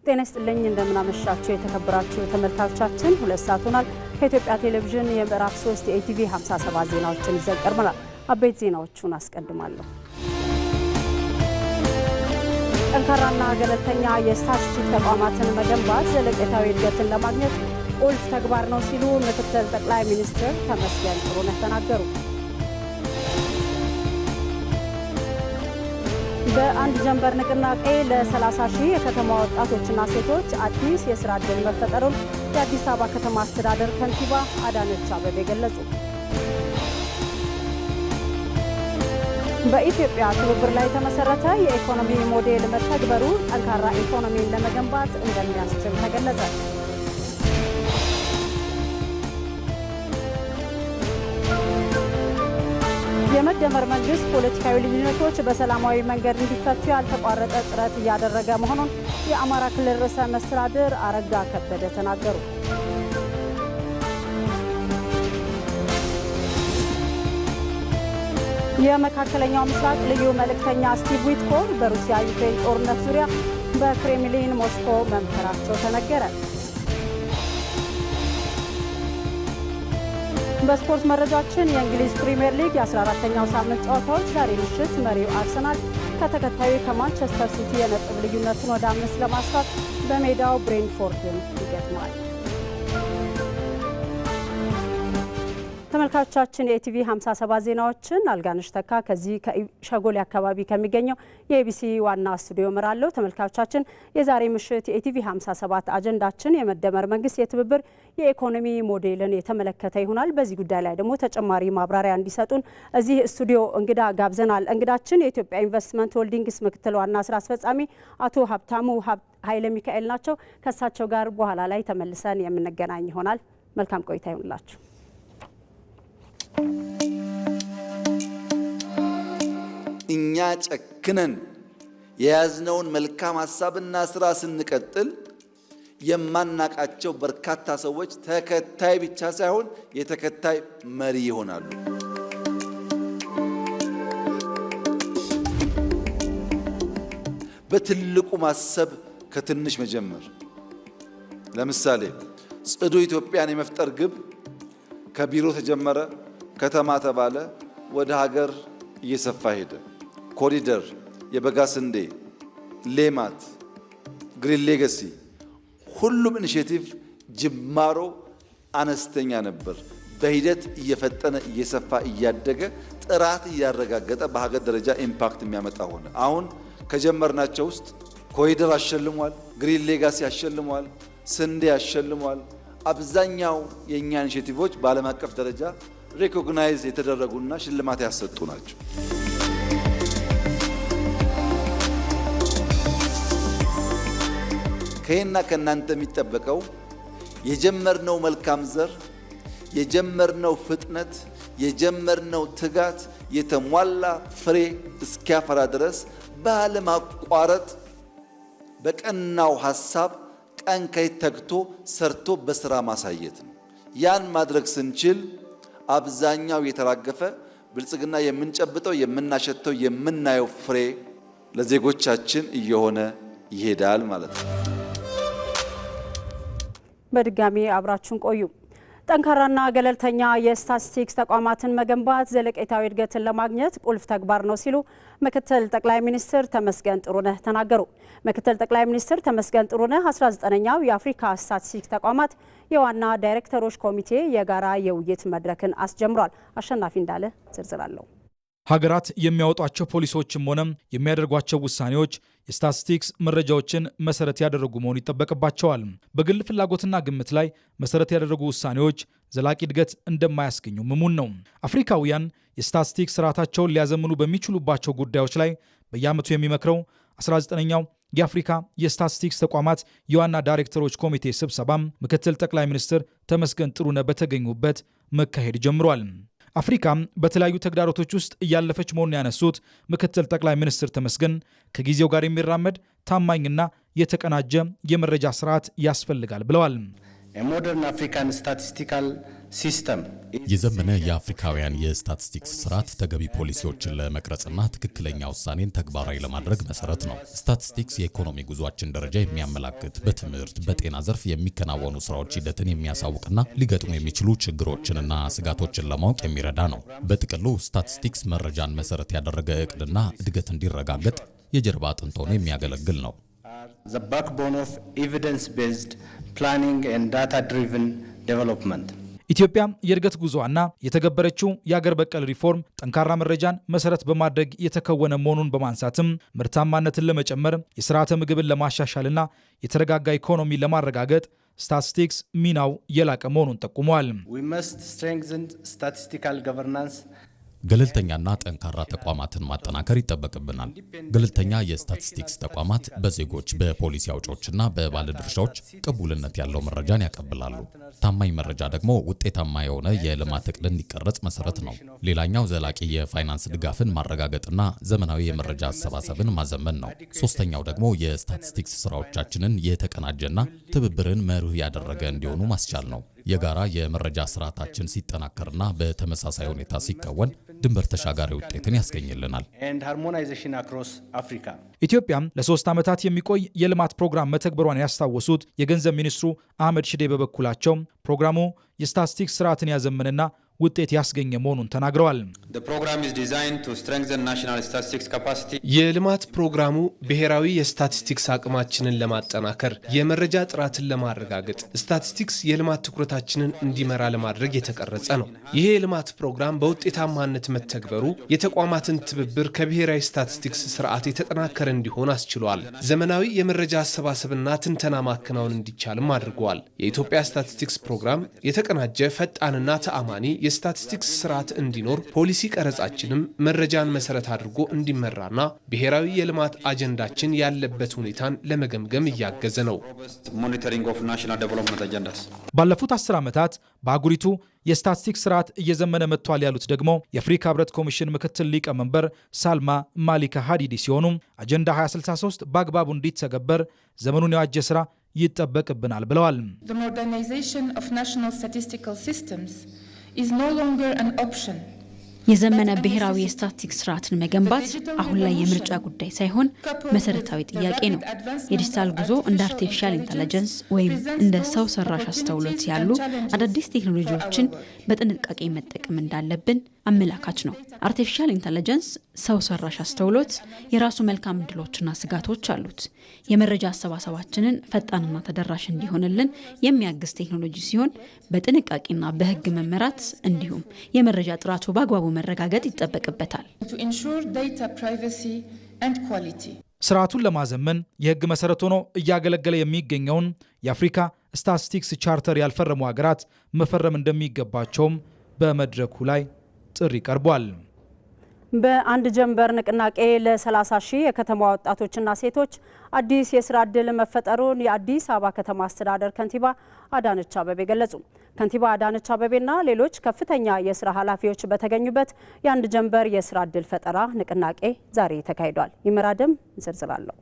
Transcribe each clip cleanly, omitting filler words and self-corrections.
ጤና ይስጥልኝ እንደምን አመሻችሁ የተከበራችሁ ተመልካቾቻችን 2 ሰዓት ሆኗል። ከኢትዮጵያ ቴሌቪዥን የምዕራፍ 3 የኢቲቪ 57 ዜናዎችን ይዘን ቀርበናል። አበይት ዜናዎቹን አስቀድማለሁ። ጠንካራና ገለልተኛ የስታቲስቲክስ ተቋማትን መገንባት ዘለቄታዊ እድገትን ለማግኘት ቁልፍ ተግባር ነው ሲሉ ምክትል ጠቅላይ ሚኒስትር ተመስገን ጥሩነህ ተናገሩ። በአንድ ጀንበር ንቅናቄ ለ30,000 የከተማ ወጣቶችና ሴቶች አዲስ የሥራ ዕድል መፈጠሩን የአዲስ አበባ ከተማ አስተዳደር ከንቲባ አዳነች አቤቤ ገለጹ። በኢትዮጵያ ትብብር ላይ የተመሰረተ የኢኮኖሚ ሞዴል መተግበሩ ጠንካራ ኢኮኖሚን ለመገንባት እንደሚያስችል ተገለጸ። የመደመር መንግስት ፖለቲካዊ ልዩነቶች በሰላማዊ መንገድ እንዲፈቱ ያልተቋረጠ ጥረት እያደረገ መሆኑን የአማራ ክልል ርዕሰ መስተዳድር አረጋ ከበደ ተናገሩ። የመካከለኛው ምስራቅ ልዩ መልእክተኛ ስቲቭ ዊትኮፍ በሩሲያ ዩክሬን ጦርነት ዙሪያ በክሬምሊን ሞስኮ መምከራቸው ተነገረ። በስፖርት መረጃችን የእንግሊዝ ፕሪሚየር ሊግ የ14ኛው ሳምንት ጨዋታዎች ዛሬ ምሽት መሪው አርሰናል ከተከታዩ ከማንቸስተር ሲቲ የነጥብ ልዩነቱን ወደ 5 ለማስፋት በሜዳው ብሬንትፎርድን ይገጥማል። ተመልካቾቻችን የኢቲቪ 57 ዜናዎችን አልጋነሽ ተካ ከዚህ ከሸጎሌ አካባቢ ከሚገኘው የኢቢሲ ዋና ስቱዲዮ መራለው። ተመልካቾቻችን የዛሬ ምሽት የኢቲቪ 57 አጀንዳችን የመደመር መንግስት የትብብር የኢኮኖሚ ሞዴልን የተመለከተ ይሆናል። በዚህ ጉዳይ ላይ ደግሞ ተጨማሪ ማብራሪያ እንዲሰጡን እዚህ ስቱዲዮ እንግዳ ጋብዘናል። እንግዳችን የኢትዮጵያ ኢንቨስትመንት ሆልዲንግስ ምክትል ዋና ስራ አስፈጻሚ አቶ ሀብታሙ ኃይለ ሚካኤል ናቸው። ከሳቸው ጋር በኋላ ላይ ተመልሰን የምንገናኝ ይሆናል። መልካም ቆይታ ይሁንላችሁ። እኛ ጨክነን የያዝነውን መልካም ሐሳብና ስራ ስንቀጥል የማናቃቸው በርካታ ሰዎች ተከታይ ብቻ ሳይሆን የተከታይ መሪ ይሆናሉ። በትልቁ ማሰብ ከትንሽ መጀመር። ለምሳሌ ጽዱ ኢትዮጵያን የመፍጠር ግብ ከቢሮ ተጀመረ፣ ከተማ ተባለ፣ ወደ ሀገር እየሰፋ ሄደ። ኮሪደር፣ የበጋ ስንዴ፣ ሌማት፣ ግሪን ሌጋሲ፣ ሁሉም ኢኒሼቲቭ ጅማሮ አነስተኛ ነበር። በሂደት እየፈጠነ እየሰፋ እያደገ ጥራት እያረጋገጠ በሀገር ደረጃ ኢምፓክት የሚያመጣ ሆነ። አሁን ከጀመርናቸው ውስጥ ኮሪደር አሸልሟል፣ ግሪን ሌጋሲ አሸልሟል፣ ስንዴ አሸልሟል። አብዛኛው የኛ ኢኒሼቲቮች በዓለም አቀፍ ደረጃ ሪኮግናይዝ የተደረጉና ሽልማት ያሰጡ ናቸው። ከእኛ ከናንተ የሚጠበቀው የጀመርነው መልካም ዘር፣ የጀመርነው ፍጥነት፣ የጀመርነው ትጋት የተሟላ ፍሬ እስኪያፈራ ድረስ ባለማቋረጥ በቀናው ሐሳብ ቀን ከሌት ተግቶ ሰርቶ በስራ ማሳየት ነው። ያን ማድረግ ስንችል አብዛኛው የተራገፈ ብልጽግና የምንጨብጠው የምናሸተው የምናየው ፍሬ ለዜጎቻችን እየሆነ ይሄዳል ማለት ነው። በድጋሚ አብራችሁን ቆዩ። ጠንካራና ገለልተኛ የስታቲስቲክስ ተቋማትን መገንባት ዘለቄታዊ እድገትን ለማግኘት ቁልፍ ተግባር ነው ሲሉ ምክትል ጠቅላይ ሚኒስትር ተመስገን ጥሩነህ ተናገሩ። ምክትል ጠቅላይ ሚኒስትር ተመስገን ጥሩነህ 19ኛው የአፍሪካ ስታቲስቲክስ ተቋማት የዋና ዳይሬክተሮች ኮሚቴ የጋራ የውይይት መድረክን አስጀምሯል። አሸናፊ እንዳለ ዝርዝር አለው። ሀገራት የሚያወጧቸው ፖሊሲዎችም ሆነ የሚያደርጓቸው ውሳኔዎች የስታቲስቲክስ መረጃዎችን መሰረት ያደረጉ መሆን ይጠበቅባቸዋል። በግል ፍላጎትና ግምት ላይ መሰረት ያደረጉ ውሳኔዎች ዘላቂ እድገት እንደማያስገኙ እሙን ነው። አፍሪካውያን የስታቲስቲክስ ስርዓታቸውን ሊያዘምኑ በሚችሉባቸው ጉዳዮች ላይ በየዓመቱ የሚመክረው 19ኛው የአፍሪካ የስታቲስቲክስ ተቋማት የዋና ዳይሬክተሮች ኮሚቴ ስብሰባም ምክትል ጠቅላይ ሚኒስትር ተመስገን ጥሩነህ በተገኙበት መካሄድ ጀምሯል። አፍሪካም በተለያዩ ተግዳሮቶች ውስጥ እያለፈች መሆኑን ያነሱት ምክትል ጠቅላይ ሚኒስትር ተመስገን ከጊዜው ጋር የሚራመድ ታማኝና የተቀናጀ የመረጃ ስርዓት ያስፈልጋል ብለዋል። A modern African statistical system የዘመነ የአፍሪካውያን የስታቲስቲክስ ስርዓት ተገቢ ፖሊሲዎችን ለመቅረጽና ትክክለኛ ውሳኔን ተግባራዊ ለማድረግ መሰረት ነው። ስታቲስቲክስ የኢኮኖሚ ጉዟችን ደረጃ የሚያመላክት በትምህርት በጤና ዘርፍ የሚከናወኑ ስራዎች ሂደትን የሚያሳውቅና ሊገጥሙ የሚችሉ ችግሮችንና ስጋቶችን ለማወቅ የሚረዳ ነው። በጥቅሉ ስታቲስቲክስ መረጃን መሰረት ያደረገ እቅድና እድገት እንዲረጋገጥ የጀርባ አጥንት ሆኖ የሚያገለግል ነው። The backbone of evidence-based planning and data-driven development. ኢትዮጵያ የእድገት ጉዞዋና የተገበረችው የአገር በቀል ሪፎርም ጠንካራ መረጃን መሰረት በማድረግ የተከወነ መሆኑን በማንሳትም ምርታማነትን ለመጨመር የስርዓተ ምግብን ለማሻሻልና የተረጋጋ ኢኮኖሚ ለማረጋገጥ ስታቲስቲክስ ሚናው የላቀ መሆኑን ጠቁመዋል። We must strengthen statistical governance. ገለልተኛና ጠንካራ ተቋማትን ማጠናከር ይጠበቅብናል። ገለልተኛ የስታቲስቲክስ ተቋማት በዜጎች በፖሊሲ አውጪዎችና በባለድርሻዎች ቅቡልነት ያለው መረጃን ያቀብላሉ። ታማኝ መረጃ ደግሞ ውጤታማ የሆነ የልማት እቅድ እንዲቀረጽ መሰረት ነው። ሌላኛው ዘላቂ የፋይናንስ ድጋፍን ማረጋገጥና ዘመናዊ የመረጃ አሰባሰብን ማዘመን ነው። ሶስተኛው ደግሞ የስታቲስቲክስ ስራዎቻችንን የተቀናጀና ትብብርን መርህ ያደረገ እንዲሆኑ ማስቻል ነው። የጋራ የመረጃ ስርዓታችን ሲጠናከርና በተመሳሳይ ሁኔታ ሲከወን ድንበር ተሻጋሪ ውጤትን ያስገኝልናል። ኢትዮጵያም ለ3 ዓመታት የሚቆይ የልማት ፕሮግራም መተግበሯን ያስታወሱት የገንዘብ ሚኒስትሩ አህመድ ሽዴ በበኩላቸው ፕሮግራሙ የስታቲስቲክስ ስርዓትን ያዘመነና ውጤት ያስገኘ መሆኑን ተናግረዋል። የልማት ፕሮግራሙ ብሔራዊ የስታቲስቲክስ አቅማችንን ለማጠናከር፣ የመረጃ ጥራትን ለማረጋገጥ፣ ስታቲስቲክስ የልማት ትኩረታችንን እንዲመራ ለማድረግ የተቀረጸ ነው። ይሄ የልማት ፕሮግራም በውጤታማነት መተግበሩ የተቋማትን ትብብር ከብሔራዊ ስታቲስቲክስ ስርዓት የተጠናከረ እንዲሆን አስችሏል። ዘመናዊ የመረጃ አሰባሰብና ትንተና ማከናወን እንዲቻልም አድርጓል። የኢትዮጵያ ስታቲስቲክስ ፕሮግራም የተቀናጀ ፈጣንና ተአማኒ የስታቲስቲክስ ስርዓት እንዲኖር ፖሊሲ ቀረጻችንም መረጃን መሰረት አድርጎ እንዲመራና ብሔራዊ የልማት አጀንዳችን ያለበት ሁኔታን ለመገምገም እያገዘ ነው። ባለፉት 10 ዓመታት በአጉሪቱ የስታቲስቲክስ ስርዓት እየዘመነ መጥቷል ያሉት ደግሞ የአፍሪካ ህብረት ኮሚሽን ምክትል ሊቀመንበር ሳልማ ማሊካ ሃዲዲ ሲሆኑ አጀንዳ 2063 በአግባቡ እንዲተገበር ዘመኑን የዋጀ ስራ ይጠበቅብናል ብለዋል። The modernization of national statistical systems is no longer an option. የዘመነ ብሔራዊ የስታቲስቲክስ ስርዓትን መገንባት አሁን ላይ የምርጫ ጉዳይ ሳይሆን መሰረታዊ ጥያቄ ነው። የዲጂታል ጉዞ እንደ አርቲፊሻል ኢንተለጀንስ ወይም እንደ ሰው ሰራሽ አስተውሎት ያሉ አዳዲስ ቴክኖሎጂዎችን በጥንቃቄ መጠቀም እንዳለብን አመላካች ነው። አርቲፊሻል ኢንተለጀንስ ሰው ሰራሽ አስተውሎት የራሱ መልካም ዕድሎችና ስጋቶች አሉት። የመረጃ አሰባሰባችንን ፈጣንና ተደራሽ እንዲሆንልን የሚያግዝ ቴክኖሎጂ ሲሆን በጥንቃቄና በህግ መመራት እንዲሁም የመረጃ ጥራቱ በአግባቡ መረጋገጥ ይጠበቅበታል። ስርዓቱን ለማዘመን የህግ መሰረት ሆኖ እያገለገለ የሚገኘውን የአፍሪካ ስታቲስቲክስ ቻርተር ያልፈረሙ ሀገራት መፈረም እንደሚገባቸውም በመድረኩ ላይ ጥሪ ቀርቧል። በአንድ ጀንበር ንቅናቄ ለ30 ሺህ የከተማ ወጣቶችና ሴቶች አዲስ የስራ ዕድል መፈጠሩን የአዲስ አበባ ከተማ አስተዳደር ከንቲባ አዳነች አቤቤ ገለጹ። ከንቲባ አዳነች አቤቤና ሌሎች ከፍተኛ የስራ ኃላፊዎች በተገኙበት የአንድ ጀንበር የስራ ዕድል ፈጠራ ንቅናቄ ዛሬ ተካሂዷል። ይመራደም ዝርዝር አለው።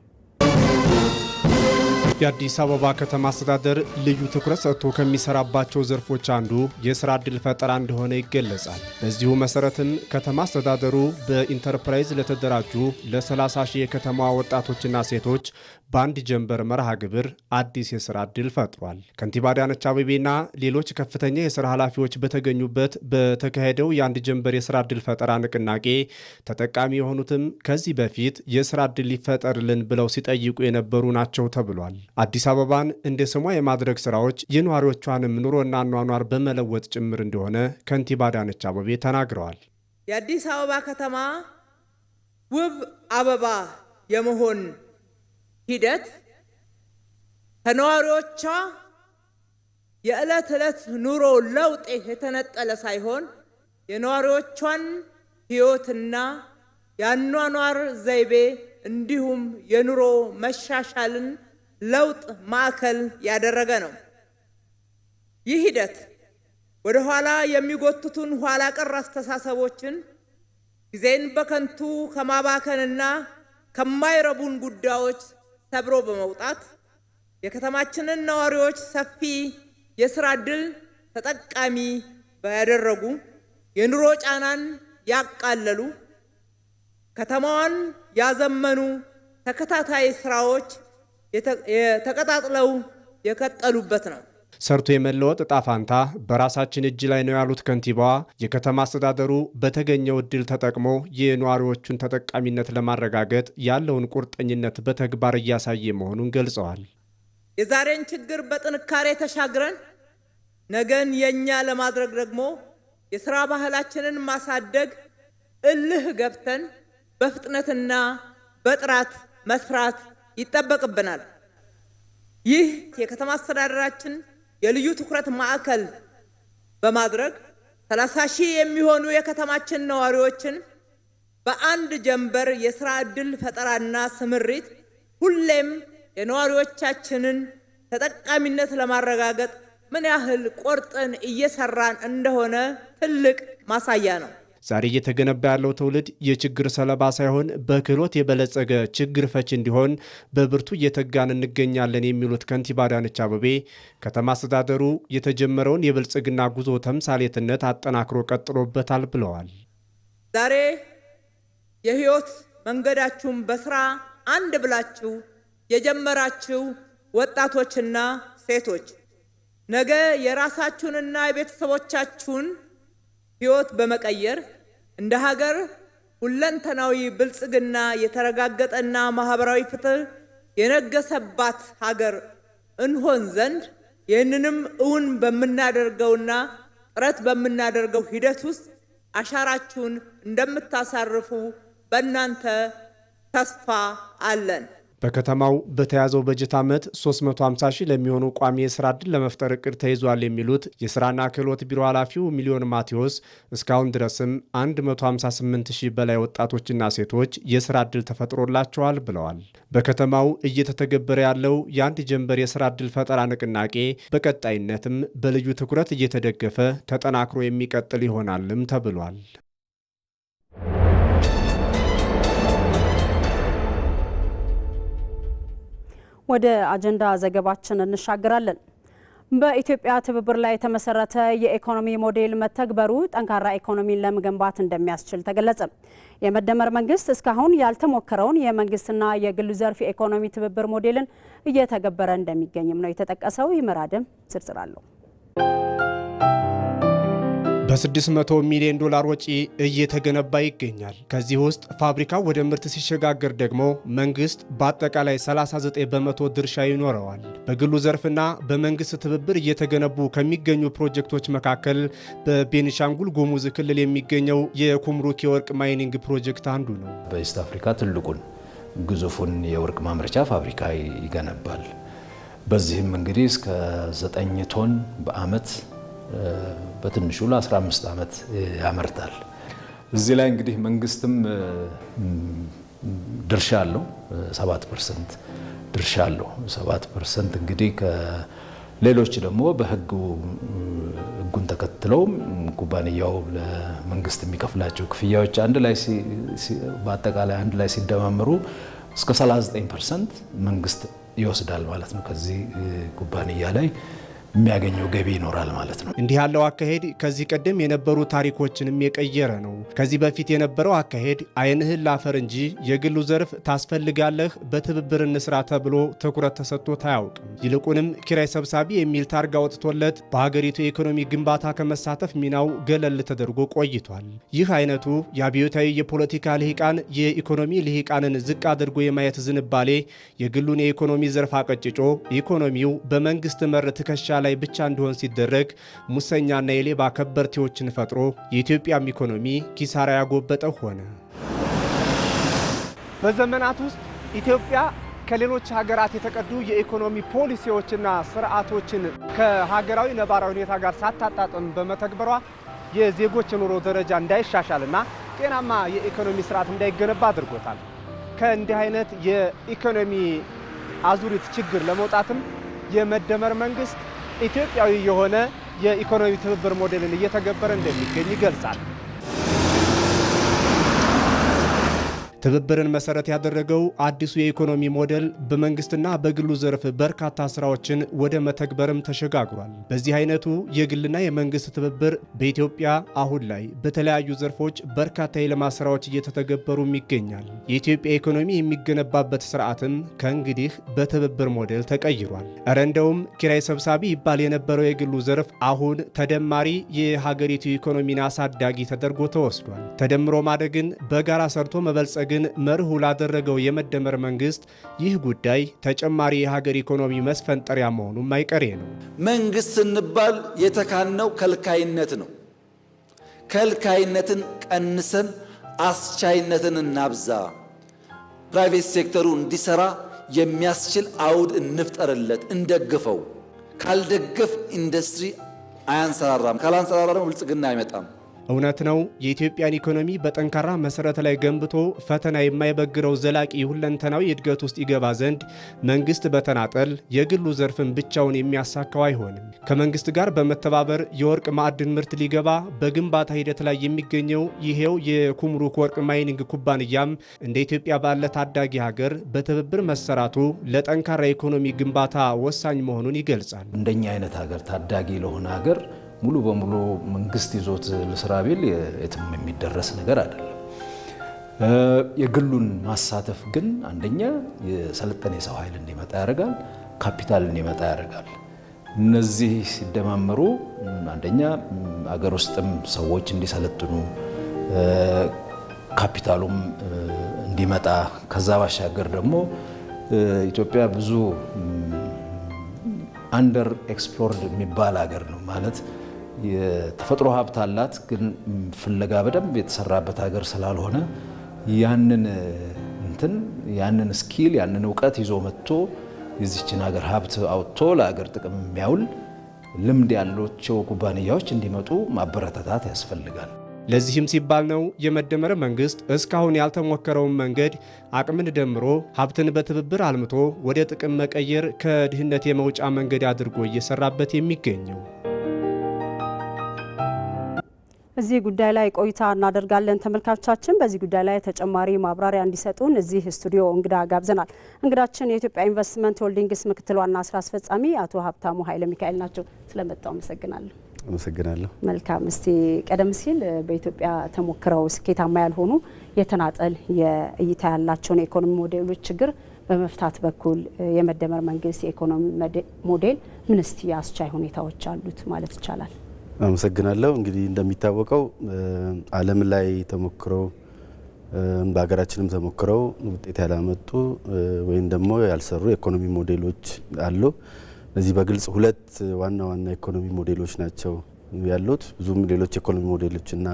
የአዲስ አበባ ከተማ አስተዳደር ልዩ ትኩረት ሰጥቶ ከሚሰራባቸው ዘርፎች አንዱ የስራ ዕድል ፈጠራ እንደሆነ ይገለጻል። በዚሁ መሰረትም ከተማ አስተዳደሩ በኢንተርፕራይዝ ለተደራጁ ለ30 ሺህ የከተማ ወጣቶችና ሴቶች በአንድ ጀንበር መርሃ ግብር አዲስ የስራ ዕድል ፈጥሯል። ከንቲባ አዳነች አቤቤና ሌሎች ከፍተኛ የስራ ኃላፊዎች በተገኙበት በተካሄደው የአንድ ጀንበር የስራ ዕድል ፈጠራ ንቅናቄ ተጠቃሚ የሆኑትም ከዚህ በፊት የስራ ዕድል ሊፈጠርልን ብለው ሲጠይቁ የነበሩ ናቸው ተብሏል። አዲስ አበባን እንደ ስሟ የማድረግ ስራዎች የነዋሪዎቿንም ኑሮና አኗኗር በመለወጥ ጭምር እንደሆነ ከንቲባ አዳነች አቤቤ ተናግረዋል። የአዲስ አበባ ከተማ ውብ አበባ የመሆን ሂደት ከነዋሪዎቿ የዕለት ዕለት ኑሮ ለውጥ የተነጠለ ሳይሆን የነዋሪዎቿን ህይወትና የአኗኗር ዘይቤ እንዲሁም የኑሮ መሻሻልን ለውጥ ማዕከል ያደረገ ነው። ይህ ሂደት ወደ ኋላ የሚጎትቱን ኋላ ቀር አስተሳሰቦችን ጊዜን በከንቱ ከማባከንና ከማይረቡን ጉዳዮች ሰብሮ በመውጣት የከተማችንን ነዋሪዎች ሰፊ የስራ ዕድል ተጠቃሚ ያደረጉ የኑሮ ጫናን ያቃለሉ ከተማዋን ያዘመኑ ተከታታይ ስራዎች ተቀጣጥለው የቀጠሉበት ነው። ሰርቶ የመለወጥ ዕጣ ፋንታ በራሳችን እጅ ላይ ነው ያሉት ከንቲባዋ የከተማ አስተዳደሩ በተገኘው እድል ተጠቅሞ የነዋሪዎቹን ተጠቃሚነት ለማረጋገጥ ያለውን ቁርጠኝነት በተግባር እያሳየ መሆኑን ገልጸዋል። የዛሬን ችግር በጥንካሬ ተሻግረን ነገን የኛ ለማድረግ ደግሞ የሥራ ባህላችንን ማሳደግ እልህ ገብተን በፍጥነትና በጥራት መስራት ይጠበቅብናል። ይህ የከተማ አስተዳደራችን የልዩ ትኩረት ማዕከል በማድረግ 30,000 የሚሆኑ የከተማችን ነዋሪዎችን በአንድ ጀንበር የሥራ ዕድል ፈጠራና ስምሪት ሁሌም የነዋሪዎቻችንን ተጠቃሚነት ለማረጋገጥ ምን ያህል ቆርጠን እየሰራን እንደሆነ ትልቅ ማሳያ ነው። ዛሬ እየተገነባ ያለው ትውልድ የችግር ሰለባ ሳይሆን በክህሎት የበለጸገ ችግር ፈች እንዲሆን በብርቱ እየተጋን እንገኛለን የሚሉት ከንቲባ አዳነች አቤቤ ከተማ አስተዳደሩ የተጀመረውን የብልጽግና ጉዞ ተምሳሌትነት አጠናክሮ ቀጥሎበታል ብለዋል። ዛሬ የህይወት መንገዳችሁን በስራ አንድ ብላችሁ የጀመራችሁ ወጣቶችና ሴቶች ነገ የራሳችሁንና የቤተሰቦቻችሁን ህይወት በመቀየር እንደ ሀገር ሁለንተናዊ ብልጽግና የተረጋገጠና ማህበራዊ ፍትህ የነገሰባት ሀገር እንሆን ዘንድ ይህንንም እውን በመናደርገውና ጥረት በመናደርገው ሂደት ውስጥ አሻራችሁን እንደምታሳርፉ በእናንተ ተስፋ አለን። በከተማው በተያዘው በጀት ዓመት 350,000 ለሚሆኑ ቋሚ የሥራ ዕድል ለመፍጠር እቅድ ተይዟል የሚሉት የሥራና ክህሎት ቢሮ ኃላፊው ሚሊዮን ማቴዎስ እስካሁን ድረስም 158,000 በላይ ወጣቶችና ሴቶች የሥራ ዕድል ተፈጥሮላቸዋል ብለዋል። በከተማው እየተተገበረ ያለው የአንድ ጀንበር የሥራ ዕድል ፈጠራ ንቅናቄ በቀጣይነትም በልዩ ትኩረት እየተደገፈ ተጠናክሮ የሚቀጥል ይሆናልም ተብሏል። ወደ አጀንዳ ዘገባችን እንሻገራለን። በኢትዮጵያ ትብብር ላይ የተመሰረተ የኢኮኖሚ ሞዴል መተግበሩ ጠንካራ ኢኮኖሚን ለመገንባት እንደሚያስችል ተገለጸ። የመደመር መንግስት እስካሁን ያልተሞከረውን የመንግስትና የግሉ ዘርፍ የኢኮኖሚ ትብብር ሞዴልን እየተገበረ እንደሚገኝም ነው የተጠቀሰው። ይመራደም ዝርዝር አለው። በ600 ሚሊዮን ዶላር ወጪ እየተገነባ ይገኛል። ከዚህ ውስጥ ፋብሪካው ወደ ምርት ሲሸጋገር ደግሞ መንግስት በአጠቃላይ 39 በመቶ ድርሻ ይኖረዋል። በግሉ ዘርፍና በመንግስት ትብብር እየተገነቡ ከሚገኙ ፕሮጀክቶች መካከል በቤኒሻንጉል ጉሙዝ ክልል የሚገኘው የኩምሩክ የወርቅ ማይኒንግ ፕሮጀክት አንዱ ነው። በኢስት አፍሪካ ትልቁን ግዙፉን የወርቅ ማምረቻ ፋብሪካ ይገነባል። በዚህም እንግዲህ እስከ 9 ቶን በአመት በትንሹ ለ15 ዓመት ያመርታል። እዚህ ላይ እንግዲህ መንግስትም ድርሻ አለው፣ 7% ድርሻ አለው። 7% እንግዲህ ከሌሎች ደግሞ ህጉን ተከትለው ኩባንያው ለመንግስት የሚከፍላቸው ክፍያዎች አንድ ላይ በአጠቃላይ አንድ ላይ ሲደማመሩ እስከ 39% መንግስት ይወስዳል ማለት ነው። ከዚህ ኩባንያ ላይ የሚያገኘው ገቢ ይኖራል ማለት ነው። እንዲህ ያለው አካሄድ ከዚህ ቀደም የነበሩ ታሪኮችንም የቀየረ ነው። ከዚህ በፊት የነበረው አካሄድ አይንህን ላፈር እንጂ የግሉ ዘርፍ ታስፈልጋለህ፣ በትብብር እንስራ ተብሎ ትኩረት ተሰጥቶት አያውቅም። ይልቁንም ኪራይ ሰብሳቢ የሚል ታርጋ ወጥቶለት በሀገሪቱ የኢኮኖሚ ግንባታ ከመሳተፍ ሚናው ገለል ተደርጎ ቆይቷል። ይህ አይነቱ የአብዮታዊ የፖለቲካ ልሂቃን የኢኮኖሚ ልሂቃንን ዝቅ አድርጎ የማየት ዝንባሌ የግሉን የኢኮኖሚ ዘርፍ አቀጭጮ ኢኮኖሚው በመንግስት መር ትከሻ ላይ ብቻ እንዲሆን ሲደረግ ሙሰኛና የሌባ ከበርቴዎችን ፈጥሮ የኢትዮጵያም ኢኮኖሚ ኪሳራ ያጎበጠው ሆነ። በዘመናት ውስጥ ኢትዮጵያ ከሌሎች ሀገራት የተቀዱ የኢኮኖሚ ፖሊሲዎችና ስርዓቶችን ከሀገራዊ ነባራዊ ሁኔታ ጋር ሳታጣጥም በመተግበሯ የዜጎች የኑሮ ደረጃ እንዳይሻሻልና ጤናማ የኢኮኖሚ ስርዓት እንዳይገነባ አድርጎታል። ከእንዲህ አይነት የኢኮኖሚ አዙሪት ችግር ለመውጣትም የመደመር መንግስት ኢትዮጵያዊ የሆነ የኢኮኖሚ ትብብር ሞዴልን እየተገበረ እንደሚገኝ ይገልጻል። ትብብርን መሰረት ያደረገው አዲሱ የኢኮኖሚ ሞዴል በመንግስትና በግሉ ዘርፍ በርካታ ስራዎችን ወደ መተግበርም ተሸጋግሯል። በዚህ አይነቱ የግልና የመንግስት ትብብር በኢትዮጵያ አሁን ላይ በተለያዩ ዘርፎች በርካታ የልማት ስራዎች እየተተገበሩም ይገኛል። የኢትዮጵያ ኢኮኖሚ የሚገነባበት ስርዓትም ከእንግዲህ በትብብር ሞዴል ተቀይሯል። እረ እንደውም ኪራይ ሰብሳቢ ይባል የነበረው የግሉ ዘርፍ አሁን ተደማሪ የሀገሪቱ ኢኮኖሚን አሳዳጊ ተደርጎ ተወስዷል። ተደምሮ ማደግን በጋራ ሰርቶ መበልጸግን መርሁ ላደረገው የመደመር መንግስት ይህ ጉዳይ ተጨማሪ የሀገር ኢኮኖሚ መስፈንጠሪያ መሆኑም አይቀሬ ነው። መንግስት ስንባል የተካነው ከልካይነት ነው። ከልካይነትን ቀንሰን አስቻይነትን እናብዛ። ፕራይቬት ሴክተሩ እንዲሰራ የሚያስችል አውድ እንፍጠርለት፣ እንደግፈው። ካልደገፍ ኢንዱስትሪ አያንሰራራም። ካላንሰራራ ደግሞ ብልጽግና አይመጣም። እውነት ነው። የኢትዮጵያን ኢኮኖሚ በጠንካራ መሰረት ላይ ገንብቶ ፈተና የማይበግረው ዘላቂ ሁለንተናዊ እድገት ውስጥ ይገባ ዘንድ መንግስት በተናጠል የግሉ ዘርፍን ብቻውን የሚያሳካው አይሆንም። ከመንግስት ጋር በመተባበር የወርቅ ማዕድን ምርት ሊገባ በግንባታ ሂደት ላይ የሚገኘው ይሄው የኩምሩክ ወርቅ ማይኒንግ ኩባንያም እንደ ኢትዮጵያ ባለ ታዳጊ ሀገር በትብብር መሰራቱ ለጠንካራ ኢኮኖሚ ግንባታ ወሳኝ መሆኑን ይገልጻል። እንደኛ አይነት ሀገር ታዳጊ ለሆነ ሀገር ሙሉ በሙሉ መንግስት ይዞት ለስራ ቢል የትም የሚደረስ ነገር አይደለም። የግሉን ማሳተፍ ግን አንደኛ የሰለጠነ የሰው ኃይል እንዲመጣ ያደርጋል፣ ካፒታል እንዲመጣ ያደርጋል። እነዚህ ሲደማመሩ አንደኛ አገር ውስጥም ሰዎች እንዲሰለጥኑ ካፒታሉም እንዲመጣ፣ ከዛ ባሻገር ደግሞ ኢትዮጵያ ብዙ አንደር ኤክስፕሎርድ የሚባል ሀገር ነው ማለት የተፈጥሮ ሀብት አላት፣ ግን ፍለጋ በደንብ የተሰራበት ሀገር ስላልሆነ ያንን ስኪል ያንን እውቀት ይዞ መጥቶ የዚችን ሀገር ሀብት አውጥቶ ለሀገር ጥቅም የሚያውል ልምድ ያላቸው ኩባንያዎች እንዲመጡ ማበረታታት ያስፈልጋል። ለዚህም ሲባል ነው የመደመር መንግስት እስካሁን ያልተሞከረውን መንገድ አቅምን ደምሮ ሀብትን በትብብር አልምቶ ወደ ጥቅም መቀየር ከድህነት የመውጫ መንገድ አድርጎ እየሰራበት የሚገኘው። እዚህ ጉዳይ ላይ ቆይታ እናደርጋለን። ተመልካቾቻችን በዚህ ጉዳይ ላይ ተጨማሪ ማብራሪያ እንዲሰጡን እዚህ ስቱዲዮ እንግዳ ጋብዘናል። እንግዳችን የኢትዮጵያ ኢንቨስትመንት ሆልዲንግስ ምክትል ዋና ስራ አስፈጻሚ አቶ ሀብታሙ ኃይለ ሚካኤል ናቸው። ስለመጣው አመሰግናለሁ። አመሰግናለሁ። መልካም። እስቲ ቀደም ሲል በኢትዮጵያ ተሞክረው ስኬታማ ያልሆኑ የተናጠል የእይታ ያላቸውን የኢኮኖሚ ሞዴሎች ችግር በመፍታት በኩል የመደመር መንግስት የኢኮኖሚ ሞዴል ምን እስቲ አስቻይ ሁኔታዎች አሉት ማለት ይቻላል? አመሰግናለሁ። እንግዲህ እንደሚታወቀው ዓለም ላይ ተሞክረው በሀገራችንም ተሞክረው ውጤት ያላመጡ ወይም ደግሞ ያልሰሩ የኢኮኖሚ ሞዴሎች አሉ። እዚህ በግልጽ ሁለት ዋና ዋና ኢኮኖሚ ሞዴሎች ናቸው ያሉት። ብዙም ሌሎች ኢኮኖሚ ሞዴሎችና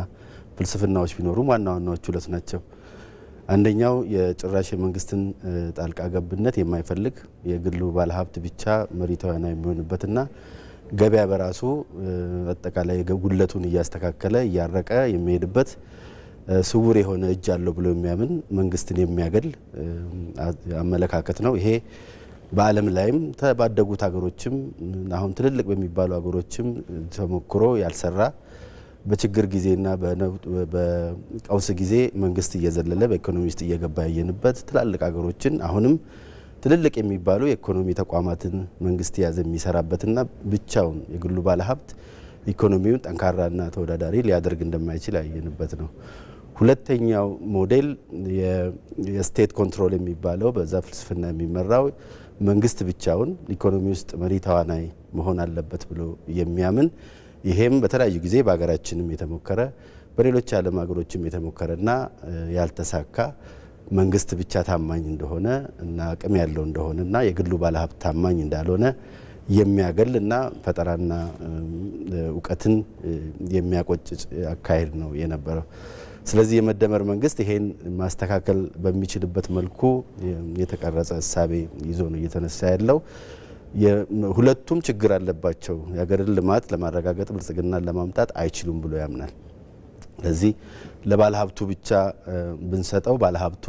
ፍልስፍናዎች ቢኖሩም ዋና ዋናዎቹ ሁለት ናቸው። አንደኛው የጭራሽ የመንግስትን ጣልቃ ገብነት የማይፈልግ የግሉ ባለሀብት ብቻ መሪ ተዋናይ የሚሆንበትና ገበያ በራሱ አጠቃላይ ጉድለቱን እያስተካከለ እያረቀ የሚሄድበት ስውር የሆነ እጅ አለው ብሎ የሚያምን መንግስትን የሚያገል አመለካከት ነው። ይሄ በዓለም ላይም ባደጉት ሀገሮችም አሁን ትልልቅ በሚባሉ ሀገሮችም ተሞክሮ ያልሰራ በችግር ጊዜና በቀውስ ጊዜ መንግስት እየዘለለ በኢኮኖሚ ውስጥ እየገባ ያየንበት ትላልቅ ሀገሮችን አሁንም ትልልቅ የሚባሉ የኢኮኖሚ ተቋማትን መንግስት ያዘ የሚሰራበትና ብቻውን የግሉ ባለሀብት ኢኮኖሚውን ጠንካራና ተወዳዳሪ ሊያደርግ እንደማይችል ያየንበት ነው። ሁለተኛው ሞዴል የስቴት ኮንትሮል የሚባለው በዛ ፍልስፍና የሚመራው መንግስት ብቻውን ኢኮኖሚ ውስጥ መሪ ተዋናይ መሆን አለበት ብሎ የሚያምን ይሄም በተለያዩ ጊዜ በሀገራችንም የተሞከረ በሌሎች ዓለም ሀገሮችም የተሞከረና ያልተሳካ መንግስት ብቻ ታማኝ እንደሆነ እና አቅም ያለው እንደሆነና የግሉ ባለሀብት ታማኝ እንዳልሆነ የሚያገል እና ፈጠራና እውቀትን የሚያቆጭጭ አካሄድ ነው የነበረው። ስለዚህ የመደመር መንግስት ይሄን ማስተካከል በሚችልበት መልኩ የተቀረጸ እሳቤ ይዞ ነው እየተነሳ ያለው። ሁለቱም ችግር አለባቸው። የሀገርን ልማት ለማረጋገጥ ብልጽግናን ለማምጣት አይችሉም ብሎ ያምናል። ስለዚህ ለባለሀብቱ ብቻ ብንሰጠው ባለሀብቱ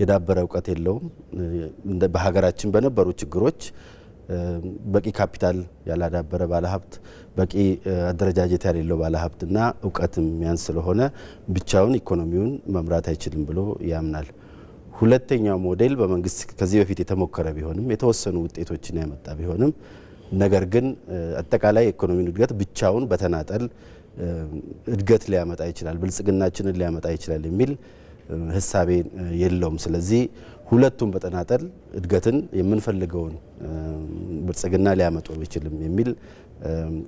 የዳበረ እውቀት የለውም። በሀገራችን በነበሩ ችግሮች በቂ ካፒታል ያላዳበረ ባለሀብት፣ በቂ አደረጃጀት ያሌለው ባለሀብትና እውቀትም ያንስ ስለሆነ ብቻውን ኢኮኖሚውን መምራት አይችልም ብሎ ያምናል። ሁለተኛው ሞዴል በመንግስት ከዚህ በፊት የተሞከረ ቢሆንም የተወሰኑ ውጤቶችን ያመጣ ቢሆንም ነገር ግን አጠቃላይ ኢኮኖሚ እድገት ብቻውን በተናጠል እድገት ሊያመጣ ይችላል ብልጽግናችንን ሊያመጣ ይችላል የሚል ሐሳቤ የለውም። ስለዚህ ሁለቱም በተናጠል እድገትን የምንፈልገውን ብልጽግና ሊያመጡ ይችላል የሚል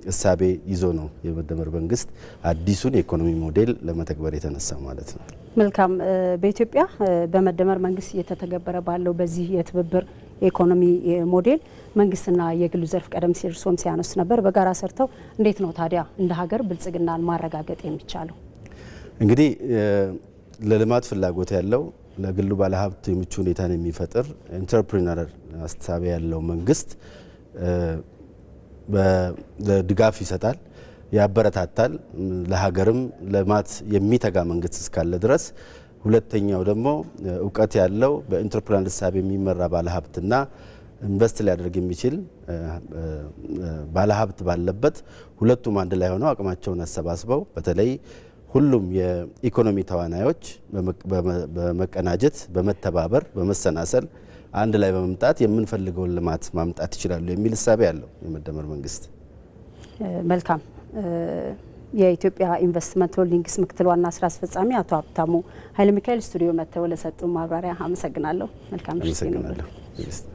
ሐሳቤ ይዞ ነው የመደመር መንግስት አዲሱን የኢኮኖሚ ሞዴል ለመተግበር የተነሳ ማለት ነው። መልካም። በኢትዮጵያ በመደመር መንግስት እየተተገበረ ባለው በዚህ የትብብር የኢኮኖሚ ሞዴል መንግስትና የግሉ ዘርፍ ቀደም ሲል እርሶም ሲያነሱ ነበር በጋራ ሰርተው እንዴት ነው ታዲያ እንደ ሀገር ብልጽግናን ማረጋገጥ የሚቻለው? እንግዲህ ለልማት ፍላጎት ያለው ለግሉ ባለሀብት የምቹ ሁኔታን የሚፈጥር ኢንተርፕሪነር አስተሳሰብ ያለው መንግስት በድጋፍ ይሰጣል፣ ያበረታታል። ለሀገርም ልማት የሚተጋ መንግስት እስካለ ድረስ ሁለተኛው ደግሞ እውቀት ያለው በኢንተርፕሪነር አስተሳሰብ የሚመራ ባለሀብትና ኢንቨስት ሊያደርግ የሚችል ባለሀብት ባለበት ሁለቱም አንድ ላይ ሆነው አቅማቸውን አሰባስበው በተለይ ሁሉም የኢኮኖሚ ተዋናዮች በመቀናጀት በመተባበር በመሰናሰል አንድ ላይ በመምጣት የምንፈልገውን ልማት ማምጣት ይችላሉ የሚል ሐሳብ ያለው የመደመር መንግስት። መልካም። የኢትዮጵያ ኢንቨስትመንት ሆልዲንግስ ምክትል ዋና ስራ አስፈጻሚ አቶ ሀብታሙ ኃይለ ሚካኤል ስቱዲዮ መጥተው ለሰጡ ማብራሪያ አመሰግናለሁ። መልካም ምሽት ይሁንልዎት።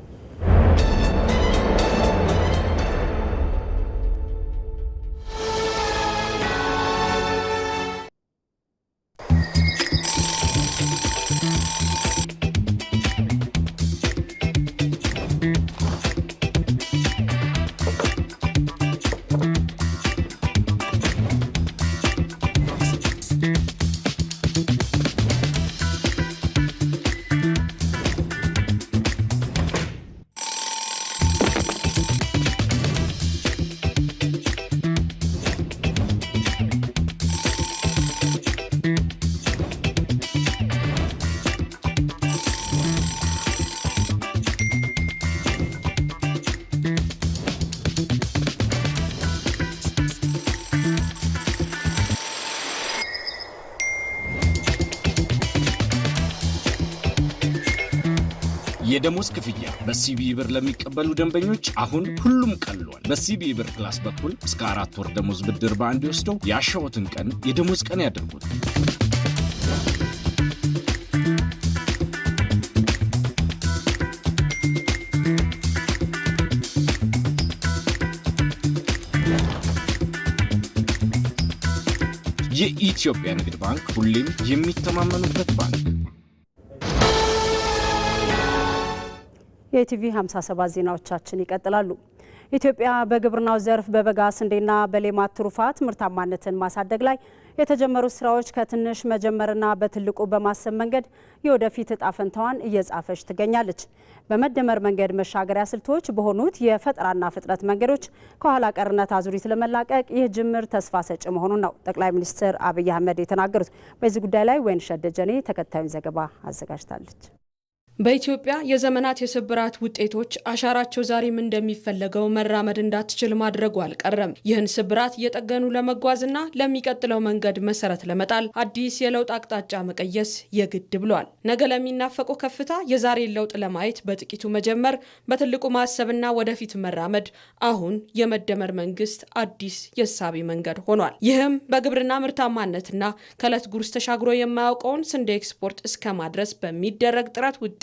የደሞዝ ክፍያ በሲቢኢ ብር ለሚቀበሉ ደንበኞች አሁን ሁሉም ቀሏል። በሲቢኢ ብር ፕላስ በኩል እስከ 4 ወር ደሞዝ ብድር በአንድ ወስደው ያሻዎትን ቀን የደሞዝ ቀን ያድርጉት። የኢትዮጵያ ንግድ ባንክ ሁሌም የሚተማመኑበት ባንክ። የኢቲቪ 57 ዜናዎቻችን ይቀጥላሉ። ኢትዮጵያ በግብርናው ዘርፍ በበጋ ስንዴና በሌማት ትሩፋት ምርታማነትን ማሳደግ ላይ የተጀመሩ ስራዎች ከትንሽ መጀመርና በትልቁ በማሰብ መንገድ የወደፊት እጣ ፈንታዋን እየጻፈች ትገኛለች። በመደመር መንገድ መሻገሪያ ስልቶች በሆኑት የፈጠራና ፍጥነት መንገዶች ከኋላ ቀርነት አዙሪት ለመላቀቅ ይህ ጅምር ተስፋ ሰጪ መሆኑን ነው ጠቅላይ ሚኒስትር አብይ አህመድ የተናገሩት። በዚህ ጉዳይ ላይ ወይንሸት ደጀኔ ተከታዩን ዘገባ አዘጋጅታለች። በኢትዮጵያ የዘመናት የስብራት ውጤቶች አሻራቸው ዛሬም እንደሚፈለገው መራመድ እንዳትችል ማድረጉ አልቀረም። ይህን ስብራት እየጠገኑ ለመጓዝና ለሚቀጥለው መንገድ መሰረት ለመጣል አዲስ የለውጥ አቅጣጫ መቀየስ የግድ ብሏል። ነገ ለሚናፈቀው ከፍታ የዛሬ ለውጥ ለማየት በጥቂቱ መጀመር፣ በትልቁ ማሰብና ወደፊት መራመድ አሁን የመደመር መንግስት አዲስ የሳቢ መንገድ ሆኗል። ይህም በግብርና ምርታማነትና ከዕለት ጉርስ ተሻግሮ የማያውቀውን ስንዴ ኤክስፖርት እስከ ማድረስ በሚደረግ ጥረት ውጤት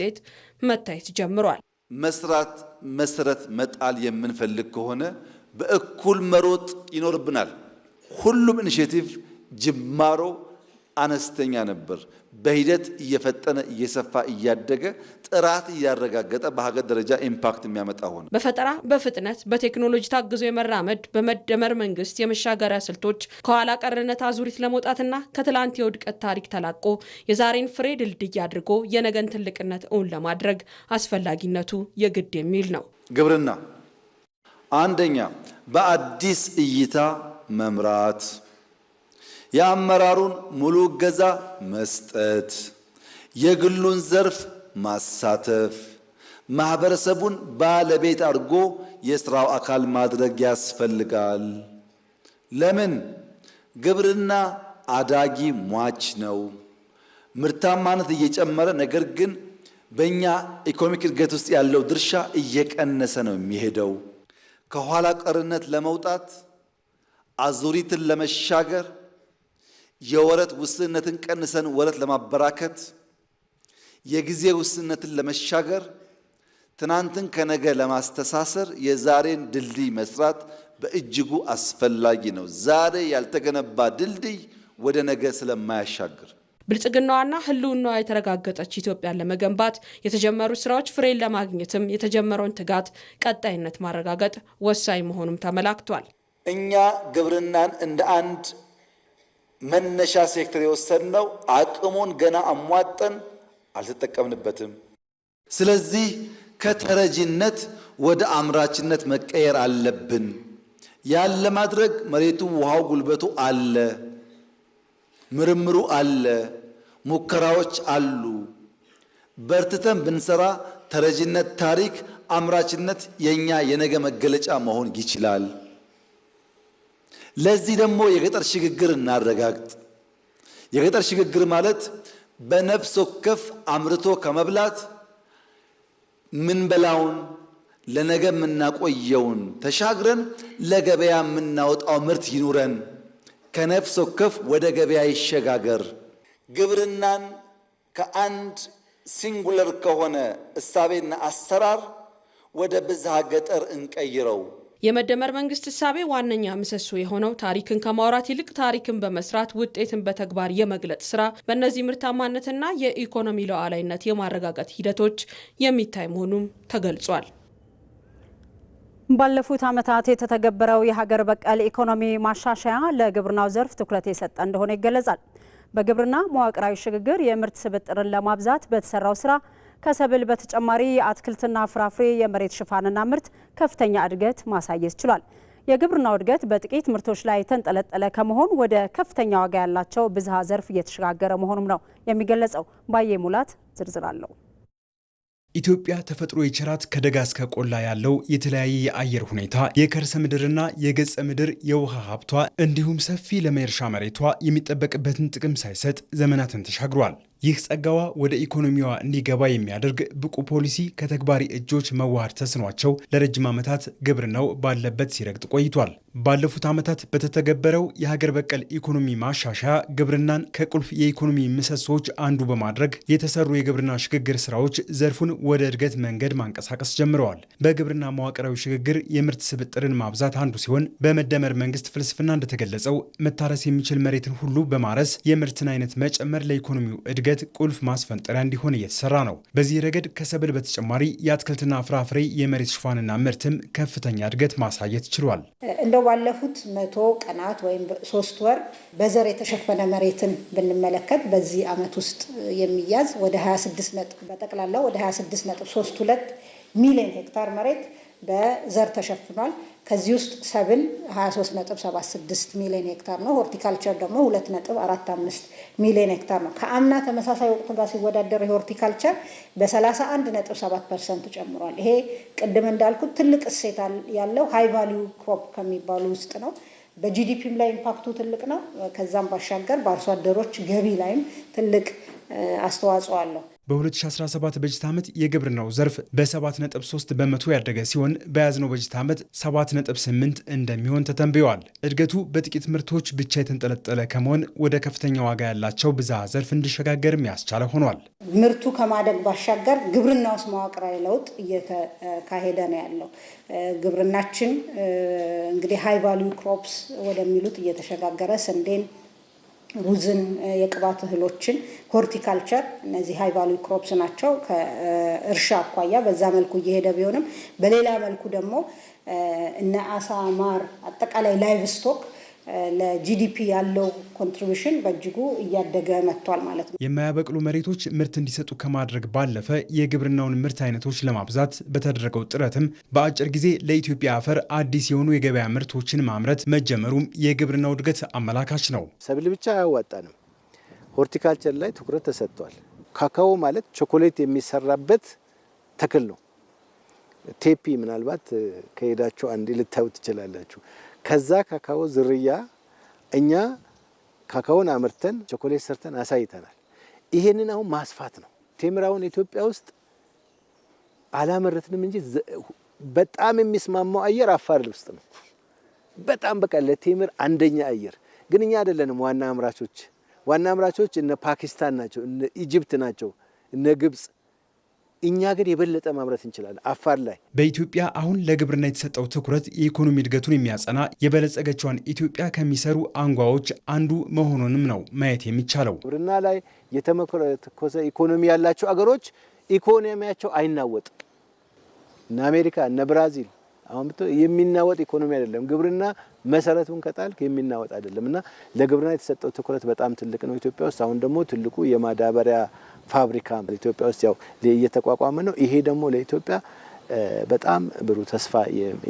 መታየት ጀምሯል። መስራት መሰረት መጣል የምንፈልግ ከሆነ በእኩል መሮጥ ይኖርብናል። ሁሉም ኢኒሼቲቭ ጅማሮ አነስተኛ ነበር። በሂደት እየፈጠነ እየሰፋ እያደገ ጥራት እያረጋገጠ በሀገር ደረጃ ኢምፓክት የሚያመጣ ሆነ። በፈጠራ በፍጥነት በቴክኖሎጂ ታግዞ የመራመድ በመደመር መንግስት የመሻገሪያ ስልቶች ከኋላ ቀርነት አዙሪት ለመውጣትና ከትላንት የውድቀት ታሪክ ተላቆ የዛሬን ፍሬ ድልድይ አድርጎ የነገን ትልቅነት እውን ለማድረግ አስፈላጊነቱ የግድ የሚል ነው። ግብርና አንደኛ በአዲስ እይታ መምራት፣ የአመራሩን ሙሉ እገዛ መስጠት፣ የግሉን ዘርፍ ማሳተፍ፣ ማህበረሰቡን ባለቤት አድርጎ የስራው አካል ማድረግ ያስፈልጋል። ለምን? ግብርና አዳጊ ሟች ነው። ምርታማነት እየጨመረ ነገር ግን በእኛ ኢኮኖሚክ እድገት ውስጥ ያለው ድርሻ እየቀነሰ ነው የሚሄደው። ከኋላ ቀርነት ለመውጣት አዙሪትን ለመሻገር የወረት ውስንነትን ቀንሰን ወረት ለማበራከት የጊዜ ውስንነትን ለመሻገር ትናንትን ከነገ ለማስተሳሰር የዛሬን ድልድይ መስራት በእጅጉ አስፈላጊ ነው። ዛሬ ያልተገነባ ድልድይ ወደ ነገ ስለማያሻግር ብልጽግናዋና ህልውናዋ የተረጋገጠች ኢትዮጵያን ለመገንባት የተጀመሩ ስራዎች ፍሬን ለማግኘትም የተጀመረውን ትጋት ቀጣይነት ማረጋገጥ ወሳኝ መሆኑም ተመላክቷል። እኛ ግብርናን እንደ አንድ መነሻ ሴክተር የወሰድነው አቅሙን ገና አሟጠን አልተጠቀምንበትም። ስለዚህ ከተረጂነት ወደ አምራችነት መቀየር አለብን። ያን ለማድረግ መሬቱ፣ ውሃው፣ ጉልበቱ አለ፣ ምርምሩ አለ፣ ሙከራዎች አሉ። በርትተን ብንሰራ ተረጂነት ታሪክ፣ አምራችነት የኛ የነገ መገለጫ መሆን ይችላል። ለዚህ ደግሞ የገጠር ሽግግር እናረጋግጥ። የገጠር ሽግግር ማለት በነፍስ ወከፍ አምርቶ ከመብላት ምንበላውን ለነገ የምናቆየውን ተሻግረን ለገበያ የምናወጣው ምርት ይኑረን። ከነፍስ ወከፍ ወደ ገበያ ይሸጋገር። ግብርናን ከአንድ ሲንጉለር ከሆነ እሳቤና አሰራር ወደ ብዝሃ ገጠር እንቀይረው። የመደመር መንግስት እሳቤ ዋነኛ ምሰሶ የሆነው ታሪክን ከማውራት ይልቅ ታሪክን በመስራት ውጤትን በተግባር የመግለጽ ስራ በእነዚህ ምርታማነትና የኢኮኖሚ ሉዓላዊነት የማረጋገጥ ሂደቶች የሚታይ መሆኑም ተገልጿል። ባለፉት ዓመታት የተተገበረው የሀገር በቀል ኢኮኖሚ ማሻሻያ ለግብርናው ዘርፍ ትኩረት የሰጠ እንደሆነ ይገለጻል። በግብርና መዋቅራዊ ሽግግር የምርት ስብጥርን ለማብዛት በተሰራው ስራ ከሰብል በተጨማሪ የአትክልትና ፍራፍሬ የመሬት ሽፋንና ምርት ከፍተኛ እድገት ማሳየት ችሏል። የግብርናው እድገት በጥቂት ምርቶች ላይ ተንጠለጠለ ከመሆን ወደ ከፍተኛ ዋጋ ያላቸው ብዝሃ ዘርፍ እየተሸጋገረ መሆኑም ነው የሚገለጸው። ባየ ሙላት ዝርዝር አለው። ኢትዮጵያ ተፈጥሮ የቸራት ከደጋ እስከ ቆላ ያለው የተለያየ የአየር ሁኔታ፣ የከርሰ ምድርና የገጸ ምድር የውሃ ሀብቷ እንዲሁም ሰፊ ለም እርሻ መሬቷ የሚጠበቅበትን ጥቅም ሳይሰጥ ዘመናትን ተሻግሯል። ይህ ጸጋዋ ወደ ኢኮኖሚዋ እንዲገባ የሚያደርግ ብቁ ፖሊሲ ከተግባሪ እጆች መዋሃድ ተስኗቸው ለረጅም ዓመታት ግብርናው ባለበት ሲረግጥ ቆይቷል። ባለፉት ዓመታት በተተገበረው የሀገር በቀል ኢኮኖሚ ማሻሻያ ግብርናን ከቁልፍ የኢኮኖሚ ምሰሶች አንዱ በማድረግ የተሰሩ የግብርና ሽግግር ስራዎች ዘርፉን ወደ እድገት መንገድ ማንቀሳቀስ ጀምረዋል። በግብርና መዋቅራዊ ሽግግር የምርት ስብጥርን ማብዛት አንዱ ሲሆን በመደመር መንግስት ፍልስፍና እንደተገለጸው መታረስ የሚችል መሬትን ሁሉ በማረስ የምርትን አይነት መጨመር ለኢኮኖሚው እድገት ቁልፍ ማስፈንጠሪያ እንዲሆን እየተሰራ ነው። በዚህ ረገድ ከሰብል በተጨማሪ የአትክልትና ፍራፍሬ የመሬት ሽፋንና ምርትም ከፍተኛ እድገት ማሳየት ችሏል። እንደው ባለፉት 100 ቀናት ወይም 3 ወር በዘር የተሸፈነ መሬትን ብንመለከት በዚህ ዓመት ውስጥ የሚያዝ ወደ 26 በጠቅላላው ወደ 26.32 ሚሊዮን ሄክታር መሬት በዘር ተሸፍኗል። ከዚህ ውስጥ ሰብል 23.76 ሚሊዮን ሄክታር ነው። ሆርቲካልቸር ደግሞ 2.45 ሚሊዮን ሄክታር ነው። ከአምና ተመሳሳይ ወቅት ጋር ሲወዳደር የሆርቲካልቸር በ31.7% ጨምሯል። ይሄ ቅድም እንዳልኩት ትልቅ እሴት ያለው ሃይ ቫልዩ ክሮፕ ከሚባሉ ውስጥ ነው። በጂዲፒም ላይ ኢምፓክቱ ትልቅ ነው። ከዛም ባሻገር በአርሶ አደሮች ገቢ ላይም ትልቅ አስተዋጽኦ አለው። በ2017 በጀት ዓመት የግብርናው ዘርፍ በ7.3 በመቶ ያደገ ሲሆን በያዝነው በጀት ዓመት 7.8 እንደሚሆን ተተንብየዋል። እድገቱ በጥቂት ምርቶች ብቻ የተንጠለጠለ ከመሆን ወደ ከፍተኛ ዋጋ ያላቸው ብዝሃ ዘርፍ እንዲሸጋገርም ያስቻለ ሆኗል። ምርቱ ከማደግ ባሻገር ግብርናው ውስጥ መዋቅራዊ ለውጥ እየተካሄደ ነው ያለው። ግብርናችን እንግዲህ ሃይ ቫልዩ ክሮፕስ ወደሚሉት እየተሸጋገረ ስንዴን፣ ሩዝን፣ የቅባት እህሎችን፣ ሆርቲካልቸር እነዚህ ሃይ ቫልዩ ክሮፕስ ናቸው። ከእርሻ አኳያ በዛ መልኩ እየሄደ ቢሆንም በሌላ መልኩ ደግሞ እነ አሳ፣ ማር፣ አጠቃላይ ላይቭ ስቶክ ለጂዲፒ ያለው ኮንትሪቢዩሽን በእጅጉ እያደገ መጥቷል ማለት ነው። የማያበቅሉ መሬቶች ምርት እንዲሰጡ ከማድረግ ባለፈ የግብርናውን ምርት አይነቶች ለማብዛት በተደረገው ጥረትም በአጭር ጊዜ ለኢትዮጵያ አፈር አዲስ የሆኑ የገበያ ምርቶችን ማምረት መጀመሩም የግብርናው እድገት አመላካች ነው። ሰብል ብቻ አያዋጣንም። ሆርቲካልቸር ላይ ትኩረት ተሰጥቷል። ካካኦ ማለት ቾኮሌት የሚሰራበት ተክል ነው። ቴፒ ምናልባት ከሄዳችሁ አንዴ ልታዩ ትችላላችሁ። ከዛ ካካኦ ዝርያ እኛ ካካኦን አምርተን ቾኮሌት ሰርተን አሳይተናል። ይሄንን አሁን ማስፋት ነው። ቴምራውን ኢትዮጵያ ውስጥ አላመረትንም እንጂ በጣም የሚስማማው አየር አፋር ውስጥ ነው። በጣም በቃ ለቴምር አንደኛ አየር። ግን እኛ አይደለንም ዋና አምራቾች እነ ፓኪስታን ናቸው፣ እነ ኢጅፕት ናቸው፣ እነ ግብጽ። እኛ ግን የበለጠ ማምረት እንችላለን አፋር ላይ። በኢትዮጵያ አሁን ለግብርና የተሰጠው ትኩረት የኢኮኖሚ እድገቱን የሚያጸና የበለጸገችዋን ኢትዮጵያ ከሚሰሩ አንጓዎች አንዱ መሆኑንም ነው ማየት የሚቻለው። ግብርና ላይ የተመረኮዘ ኢኮኖሚ ያላቸው አገሮች ኢኮኖሚያቸው አይናወጥም። እነ አሜሪካ እነ ብራዚል አሁን የሚናወጥ ኢኮኖሚ አይደለም። ግብርና መሰረቱን ከጣልክ የሚናወጥ አይደለምና ለግብርና የተሰጠው ትኩረት በጣም ትልቅ ነው ኢትዮጵያ ውስጥ። አሁን ደግሞ ትልቁ የማዳበሪያ ፋብሪካ ኢትዮጵያ ውስጥ ያው እየተቋቋመ ነው። ይሄ ደግሞ ለኢትዮጵያ በጣም ብሩህ ተስፋ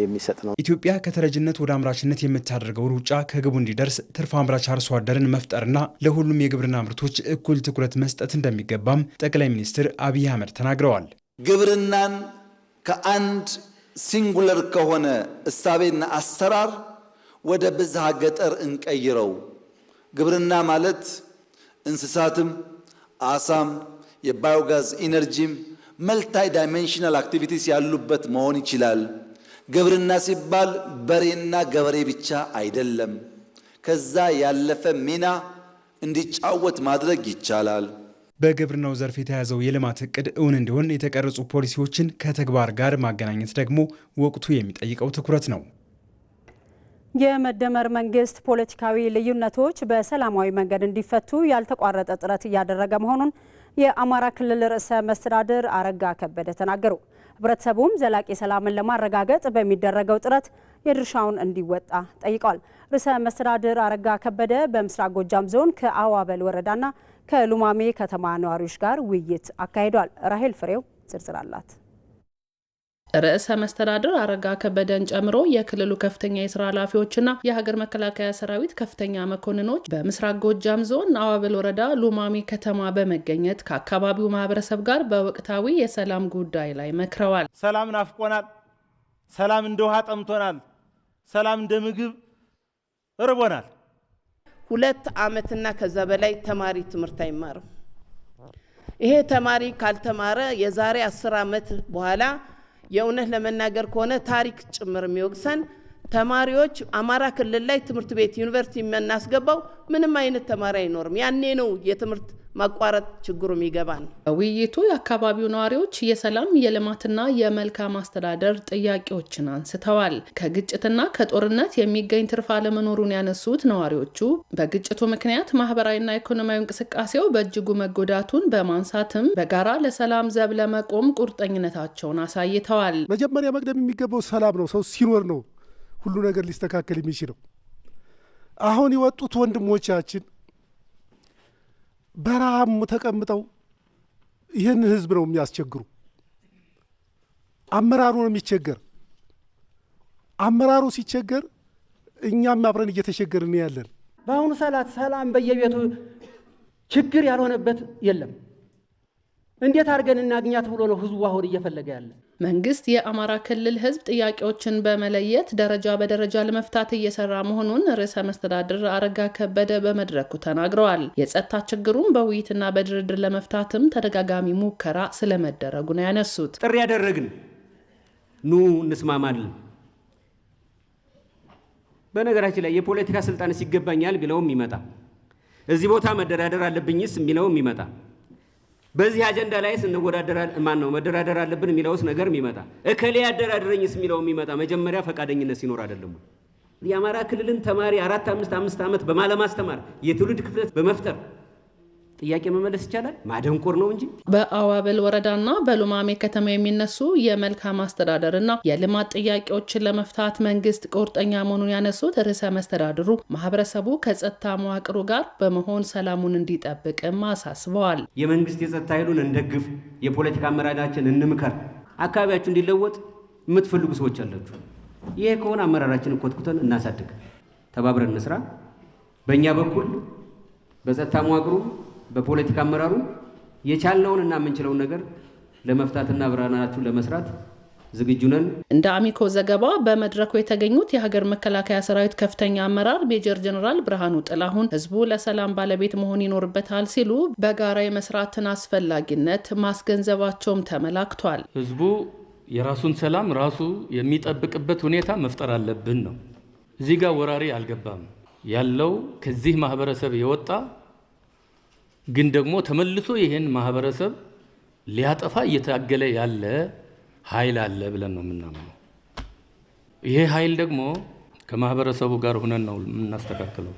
የሚሰጥ ነው። ኢትዮጵያ ከተረጅነት ወደ አምራችነት የምታደርገው ሩጫ ከግቡ እንዲደርስ ትርፍ አምራች አርሶ አደርን መፍጠርና ለሁሉም የግብርና ምርቶች እኩል ትኩረት መስጠት እንደሚገባም ጠቅላይ ሚኒስትር አብይ አህመድ ተናግረዋል። ግብርናን ከአንድ ሲንጉለር ከሆነ እሳቤና አሰራር ወደ ብዝሃ ገጠር እንቀይረው። ግብርና ማለት እንስሳትም አሳም የባዮጋዝ ኢነርጂም መልታይ ዳይሜንሽናል አክቲቪቲስ ያሉበት መሆን ይችላል። ግብርና ሲባል በሬና ገበሬ ብቻ አይደለም። ከዛ ያለፈ ሚና እንዲጫወት ማድረግ ይቻላል። በግብርናው ዘርፍ የተያዘው የልማት እቅድ እውን እንዲሆን የተቀረጹ ፖሊሲዎችን ከተግባር ጋር ማገናኘት ደግሞ ወቅቱ የሚጠይቀው ትኩረት ነው። የመደመር መንግስት ፖለቲካዊ ልዩነቶች በሰላማዊ መንገድ እንዲፈቱ ያልተቋረጠ ጥረት እያደረገ መሆኑን የአማራ ክልል ርዕሰ መስተዳድር አረጋ ከበደ ተናገሩ። ህብረተሰቡም ዘላቂ ሰላምን ለማረጋገጥ በሚደረገው ጥረት የድርሻውን እንዲወጣ ጠይቀዋል። ርዕሰ መስተዳድር አረጋ ከበደ በምስራቅ ጎጃም ዞን ከአዋበል ወረዳና ከሉማሜ ከተማ ነዋሪዎች ጋር ውይይት አካሂዷል። ራሄል ፍሬው ዝርዝር አላት። ርዕሰ መስተዳድር አረጋ ከበደን ጨምሮ የክልሉ ከፍተኛ የስራ ኃላፊዎችና የሀገር መከላከያ ሰራዊት ከፍተኛ መኮንኖች በምስራቅ ጎጃም ዞን አዋበል ወረዳ ሉማሜ ከተማ በመገኘት ከአካባቢው ማህበረሰብ ጋር በወቅታዊ የሰላም ጉዳይ ላይ መክረዋል። ሰላም ናፍቆናል። ሰላም እንደ ውሃ ጠምቶናል። ሰላም እንደ ምግብ እርቦናል። 2 ዓመትና ከዛ በላይ ተማሪ ትምህርት አይማርም። ይሄ ተማሪ ካልተማረ የዛሬ 10 ዓመት በኋላ የእውነት ለመናገር ከሆነ ታሪክ ጭምር የሚወቅሰን ተማሪዎች አማራ ክልል ላይ ትምህርት ቤት ዩኒቨርሲቲ የምናስገባው ምንም አይነት ተማሪ አይኖርም። ያኔ ነው የትምህርት ማቋረጥ ችግሩ የሚገባን። ውይይቱ የአካባቢው ነዋሪዎች የሰላም የልማትና የመልካም አስተዳደር ጥያቄዎችን አንስተዋል። ከግጭትና ከጦርነት የሚገኝ ትርፍ አለመኖሩን ያነሱት ነዋሪዎቹ በግጭቱ ምክንያት ማህበራዊና ኢኮኖሚያዊ እንቅስቃሴው በእጅጉ መጎዳቱን በማንሳትም በጋራ ለሰላም ዘብ ለመቆም ቁርጠኝነታቸውን አሳይተዋል። መጀመሪያ መቅደም የሚገባው ሰላም ነው። ሰው ሲኖር ነው ሁሉ ነገር ሊስተካከል የሚችለው። አሁን የወጡት ወንድሞቻችን በረሃም ተቀምጠው ይህን ህዝብ ነው የሚያስቸግሩ። አመራሩ ነው የሚቸገር። አመራሩ ሲቸገር እኛም አብረን እየተቸገርን ያለን። በአሁኑ ሰዓት ሰላም በየቤቱ ችግር ያልሆነበት የለም። እንዴት አድርገን እናግኛት ብሎ ነው ህዝቡ አሁን እየፈለገ ያለ። መንግስት የአማራ ክልል ህዝብ ጥያቄዎችን በመለየት ደረጃ በደረጃ ለመፍታት እየሰራ መሆኑን ርዕሰ መስተዳድር አረጋ ከበደ በመድረኩ ተናግረዋል። የጸጥታ ችግሩን በውይይትና በድርድር ለመፍታትም ተደጋጋሚ ሙከራ ስለመደረጉ ነው ያነሱት። ጥሪ ያደረግን ኑ እንስማማለን። በነገራችን ላይ የፖለቲካ ስልጣን ሲገባኛል ቢለውም ይመጣ፣ እዚህ ቦታ መደራደር አለብኝስ የሚለውም ይመጣ፣ በዚህ አጀንዳ ላይ መደራደር አለብን የሚለውስ ነገር የሚመጣ፣ እከሌ ያደራድረኝስ የሚለው የሚመጣ መጀመሪያ ፈቃደኝነት ሲኖር አይደለም። የአማራ ክልልን ተማሪ 4-5 ዓመት በማለማስተማር የትውልድ ክፍተት በመፍጠር ጥያቄ መመለስ ይቻላል? ማደንቆር ነው እንጂ። በአዋበል ወረዳና በሉማሜ ከተማ የሚነሱ የመልካም አስተዳደርና የልማት ጥያቄዎችን ለመፍታት መንግስት ቁርጠኛ መሆኑን ያነሱት ርዕሰ መስተዳድሩ ማህበረሰቡ ከጸጥታ መዋቅሩ ጋር በመሆን ሰላሙን እንዲጠብቅም አሳስበዋል። የመንግስት የጸጥታ ኃይሉን እንደግፍ፣ የፖለቲካ አመራራችን እንምከር። አካባቢያችሁ እንዲለወጥ የምትፈልጉ ሰዎች አላችሁ። ይሄ ከሆነ አመራራችንን ኮትኩተን እናሳድግ፣ ተባብረን እንስራ። በእኛ በኩል በጸጥታ መዋቅሩ በፖለቲካ አመራሩ የቻልነውን እና የምንችለውን ነገር ለመፍታትና ብራናችሁ ለመስራት ዝግጁ ነን። እንደ አሚኮ ዘገባ በመድረኩ የተገኙት የሀገር መከላከያ ሰራዊት ከፍተኛ አመራር ሜጀር ጀነራል ብርሃኑ ጥላሁን ህዝቡ ለሰላም ባለቤት መሆን ይኖርበታል ሲሉ በጋራ የመስራትን አስፈላጊነት ማስገንዘባቸውም ተመላክቷል። ህዝቡ የራሱን ሰላም ራሱ የሚጠብቅበት ሁኔታ መፍጠር አለብን ነው። እዚህ ጋር ወራሪ አልገባም ያለው ከዚህ ማህበረሰብ የወጣ ግን ደግሞ ተመልሶ ይሄን ማህበረሰብ ሊያጠፋ እየታገለ ያለ ኃይል አለ ብለን ነው የምናምነው። ይሄ ኃይል ደግሞ ከማህበረሰቡ ጋር ሆነን ነው የምናስተካክለው።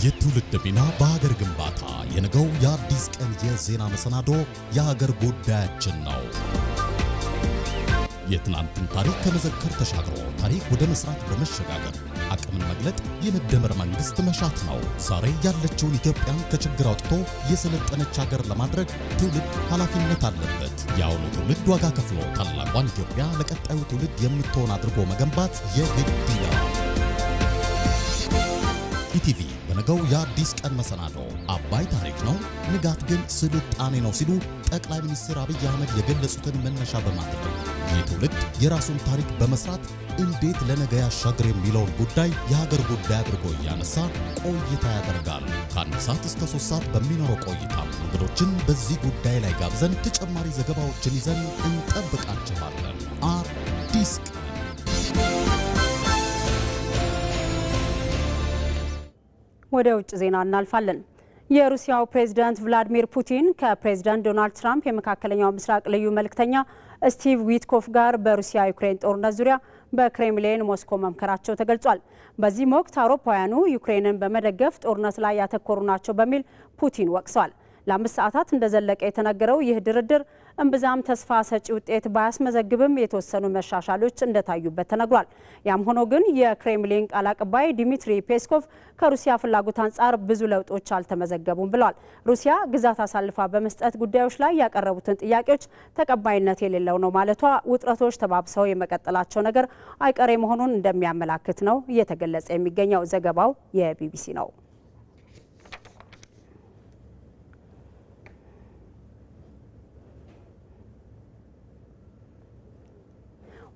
የትውልድ ሚና በሀገር ግንባታ የነገው የአዲስ ቀን የዜና መሰናዶ የሀገር ጉዳያችን ነው። የትናንትን ታሪክ ከመዘከር ተሻግሮ ታሪክ ወደ መስራት በመሸጋገር አቅምን መግለጥ የመደመር መንግስት መሻት ነው። ዛሬ ያለችውን ኢትዮጵያን ከችግር አውጥቶ የሰለጠነች ሀገር ለማድረግ ትውልድ ኃላፊነት አለበት። የአሁኑ ትውልድ ዋጋ ከፍሎ ታላቋን ኢትዮጵያ ለቀጣዩ ትውልድ የምትሆን አድርጎ መገንባት የግድ ይላል። ኢቲቪ በነገው የአዲስ ቀን መሰናዶ አባይ ታሪክ ነው፣ ንጋት ግን ስልጣኔ ነው ሲሉ ጠቅላይ ሚኒስትር አብይ አህመድ የገለጹትን መነሻ በማድረግ የትውልድ የራሱን ታሪክ በመስራት እንዴት ለነገ ያሻገር የሚለውን ጉዳይ የሀገር ጉዳይ አድርጎ እያነሳ ቆይታ ያደርጋል። ከ1 ሰዓት እስከ 3 ሰዓት በሚኖረው ቆይታ እንግዶችን በዚህ ጉዳይ ላይ ጋብዘን ተጨማሪ ዘገባዎችን ይዘን እንጠብቃችኋለን። አዲስ ቀን። ወደ ውጭ ዜና እናልፋለን። የሩሲያው ፕሬዝዳንት ቭላዲሚር ፑቲን ከፕሬዝዳንት ዶናልድ ትራምፕ የመካከለኛው ምስራቅ ልዩ መልእክተኛ ስቲቭ ዊትኮፍ ጋር በሩሲያ ዩክሬን ጦርነት ዙሪያ በክሬምሊን ሞስኮ መምከራቸው ተገልጿል። በዚህም ወቅት አውሮፓውያኑ ዩክሬንን በመደገፍ ጦርነት ላይ ያተኮሩ ናቸው በሚል ፑቲን ወቅሰዋል። ለ5 ሰዓታት እንደዘለቀ የተነገረው ይህ ድርድር እምብዛም ተስፋ ሰጪ ውጤት ባያስመዘግብም የተወሰኑ መሻሻሎች እንደታዩበት ተነግሯል። ያም ሆኖ ግን የክሬምሊን ቃል አቀባይ ዲሚትሪ ፔስኮቭ ከሩሲያ ፍላጎት አንጻር ብዙ ለውጦች አልተመዘገቡም ብለዋል። ሩሲያ ግዛት አሳልፋ በመስጠት ጉዳዮች ላይ ያቀረቡትን ጥያቄዎች ተቀባይነት የሌለው ነው ማለቷ ውጥረቶች ተባብሰው የመቀጠላቸው ነገር አይቀሬ መሆኑን እንደሚያመላክት ነው እየተገለጸ የሚገኘው። ዘገባው የቢቢሲ ነው።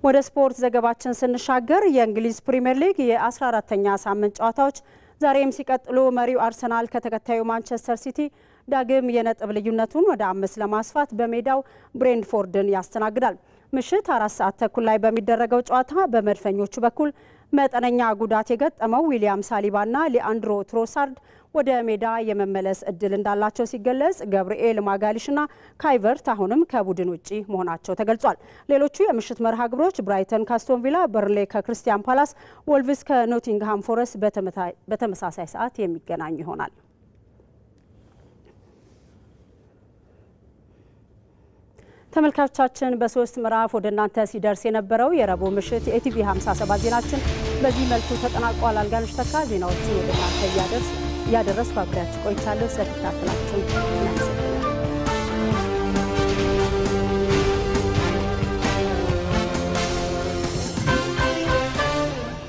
ወደ ስፖርት ዘገባችን ስንሻገር የእንግሊዝ ፕሪሚየር ሊግ የ14ኛ ሳምንት ጨዋታዎች ዛሬም ሲቀጥሉ መሪው አርሰናል ከተከታዩ ማንቸስተር ሲቲ ዳግም የነጥብ ልዩነቱን ወደ 5 ለማስፋት በሜዳው ብሬንትፎርድን ያስተናግዳል። ምሽት 4 ሰዓት ተኩል ላይ በሚደረገው ጨዋታ በመድፈኞቹ በኩል መጠነኛ ጉዳት የገጠመው ዊሊያም ሳሊባና ሊአንድሮ ትሮሳርድ ወደ ሜዳ የመመለስ እድል እንዳላቸው ሲገለጽ፣ ገብርኤል ማጋሊሽና ካይቨርት አሁንም ከቡድን ውጪ መሆናቸው ተገልጿል። ሌሎቹ የምሽት መርሃ ግብሮች ብራይተን ከአስቶን ቪላ፣ በርንሌ ከክሪስቲያን ፓላስ፣ ወልቭስ ከኖቲንግሃም ፎረስት በተመሳሳይ ሰዓት የሚገናኙ ይሆናል። ተመልካቾቻችን በ3 ምዕራፍ ወደ እናንተ ሲደርስ የነበረው የረቡዕ ምሽት የኢቲቪ 57 ዜናችን በዚህ መልኩ ተጠናቋል። አልጋነሽ ተካ ዜናዎችን ወደ እናንተ እያደረስኩ አብሬያችሁ ቆይቻለሁ። ስለተከታተላችሁ